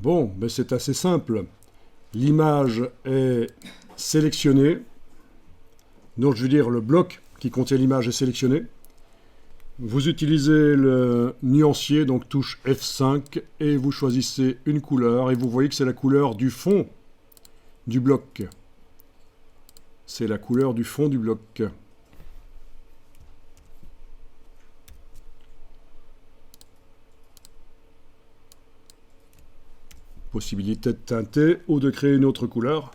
Bon, ben c'est assez simple. L'image est sélectionnée. Donc je veux dire, le bloc qui contient l'image est sélectionné. Vous utilisez le nuancier, donc touche F5, et vous choisissez une couleur, et vous voyez que c'est la couleur du fond du bloc. C'est la couleur du fond du bloc. Possibilité de teinter ou de créer une autre couleur,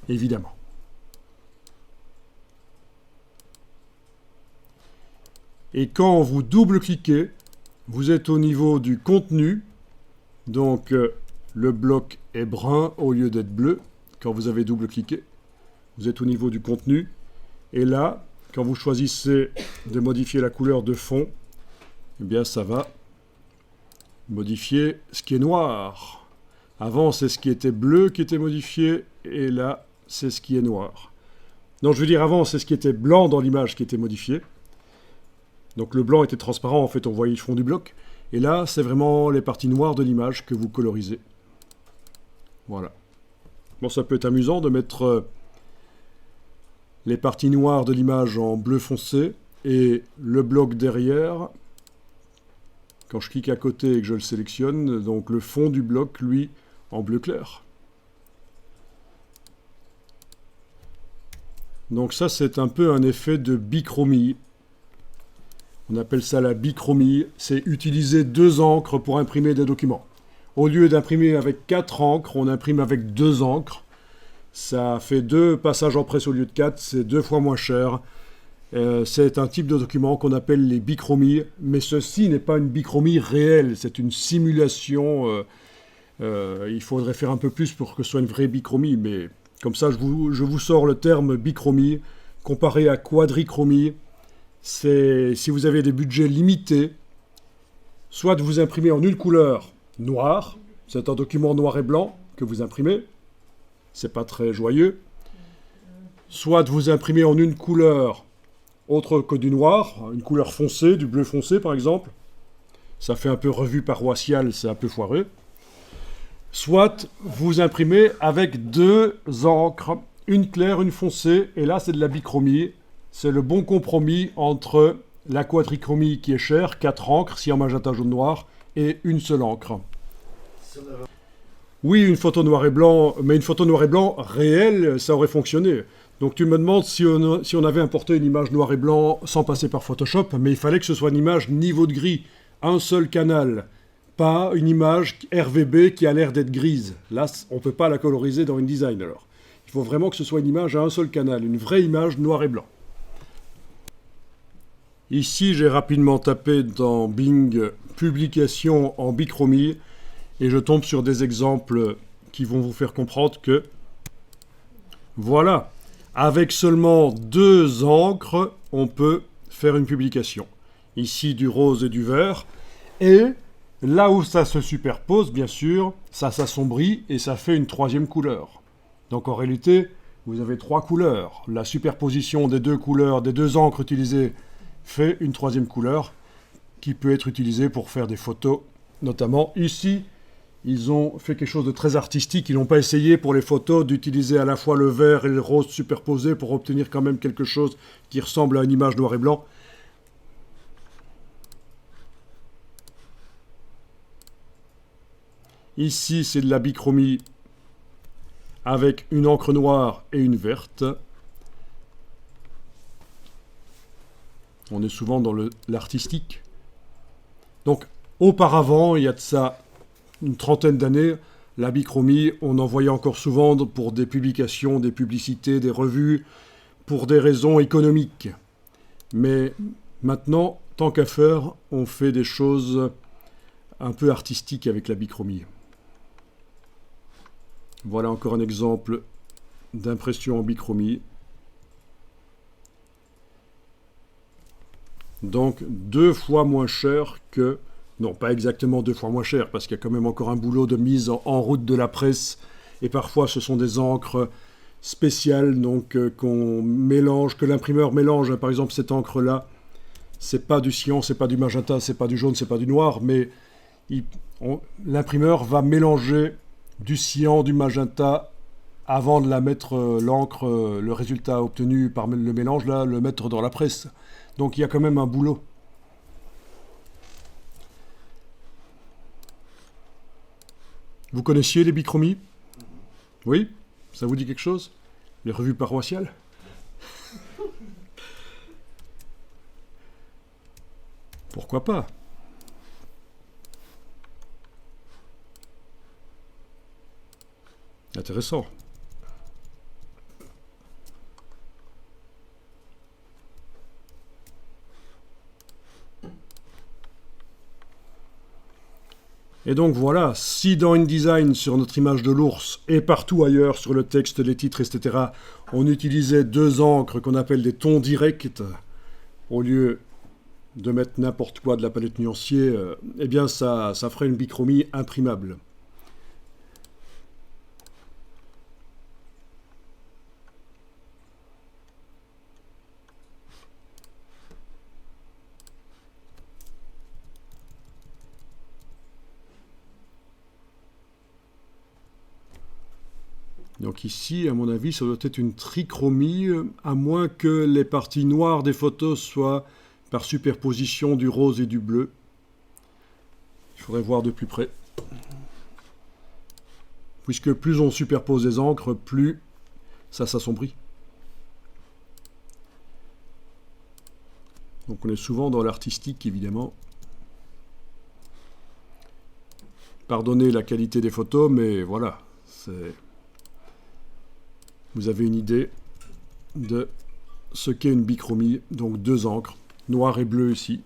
évidemment. Et quand vous double-cliquez, vous êtes au niveau du contenu. Donc le bloc est brun au lieu d'être bleu. Quand vous avez double-cliqué, vous êtes au niveau du contenu. Et là, quand vous choisissez de modifier la couleur de fond, eh bien ça va modifier ce qui est noir. Avant, c'est ce qui était bleu qui était modifié, et là, c'est ce qui est noir. Donc je veux dire, avant, c'est ce qui était blanc dans l'image qui était modifié. Donc le blanc était transparent, en fait, on voyait le fond du bloc. Et là, c'est vraiment les parties noires de l'image que vous colorisez. Voilà. Bon, ça peut être amusant de mettre les parties noires de l'image en bleu foncé et le bloc derrière. Quand je clique à côté et que je le sélectionne, donc le fond du bloc, lui, en bleu clair. Donc ça, c'est un peu un effet de bichromie. On appelle ça la bichromie. C'est utiliser deux encres pour imprimer des documents. Au lieu d'imprimer avec 4 encres, on imprime avec 2 encres. Ça fait 2 passages en presse au lieu de 4, c'est 2 fois moins cher. C'est un type de document qu'on appelle les bichromies, mais ceci n'est pas une bichromie réelle, c'est une simulation. Il faudrait faire un peu plus pour que ce soit une vraie bichromie, mais comme ça je vous sors le terme bichromie, comparé à quadrichromie. C'est si vous avez des budgets limités, soit vous imprimez en une couleur noire, c'est un document noir et blanc que vous imprimez, c'est pas très joyeux, soit vous imprimez en une couleur autre que du noir, une couleur foncée, du bleu foncé par exemple, ça fait un peu revue paroissiale, c'est un peu foireux, soit vous imprimez avec 2 encres, une claire, une foncée, et là c'est de la bichromie. C'est le bon compromis entre la quadrichromie qui est chère, 4 encres, si en magenta, jaune, noir, et une seule encre. Oui, une photo noir et blanc, mais une photo noir et blanc réelle, ça aurait fonctionné. Donc tu me demandes si on avait importé une image noir et blanc sans passer par Photoshop, mais il fallait que ce soit une image niveau de gris, un seul canal, pas une image RVB qui a l'air d'être grise. Là, on ne peut pas la coloriser dans InDesign alors. Il faut vraiment que ce soit une image à un seul canal, une vraie image noir et blanc. Ici, j'ai rapidement tapé dans Bing « Publication en bichromie » et je tombe sur des exemples qui vont vous faire comprendre que, voilà, avec seulement 2 encres, on peut faire une publication. Ici, du rose et du vert. Et là où ça se superpose, bien sûr, ça s'assombrit et ça fait une 3e couleur. Donc en réalité, vous avez 3 couleurs. La superposition des 2 couleurs, des 2 encres utilisées, fait une 3e couleur qui peut être utilisée pour faire des photos. Notamment ici, ils ont fait quelque chose de très artistique. Ils n'ont pas essayé pour les photos d'utiliser à la fois le vert et le rose superposés pour obtenir quand même quelque chose qui ressemble à une image noir et blanc. Ici, c'est de la bichromie avec une encre noire et une verte. On est souvent dans l'artistique. Donc, auparavant, il y a de ça une 30aine d'années, la bichromie, on en voyait encore souvent pour des publications, des publicités, des revues, pour des raisons économiques. Mais maintenant, tant qu'à faire, on fait des choses un peu artistiques avec la bichromie. Voilà encore un exemple d'impression en bichromie. Donc 2 fois moins cher que... Non, pas exactement 2 fois moins cher, parce qu'il y a quand même encore un boulot de mise en route de la presse. Et parfois, ce sont des encres spéciales, donc qu'on mélange, que l'imprimeur mélange. Par exemple, cette encre-là, c'est pas du cyan, c'est pas du magenta, c'est pas du jaune, c'est pas du noir, mais l'imprimeur va mélanger du cyan, du magenta, avant de la mettre, l'encre, le résultat obtenu par le mélange, là, le mettre dans la presse. Donc il y a quand même un boulot. Vous connaissiez les bichromies? Oui? Ça vous dit quelque chose? Les revues paroissiales? Pourquoi pas? Intéressant. Et donc voilà, si dans InDesign, sur notre image de l'ours, et partout ailleurs, sur le texte, les titres, etc., on utilisait deux encres qu'on appelle des tons directs, au lieu de mettre n'importe quoi de la palette nuancier, eh bien ça ferait une bichromie imprimable. Donc ici, à mon avis, ça doit être une trichromie, à moins que les parties noires des photos soient par superposition du rose et du bleu. Il faudrait voir de plus près. Puisque plus on superpose les encres, plus ça s'assombrit. Donc on est souvent dans l'artistique, évidemment. Pardonnez la qualité des photos, mais voilà, vous avez une idée de ce qu'est une bichromie, donc deux encres, noir et bleu ici.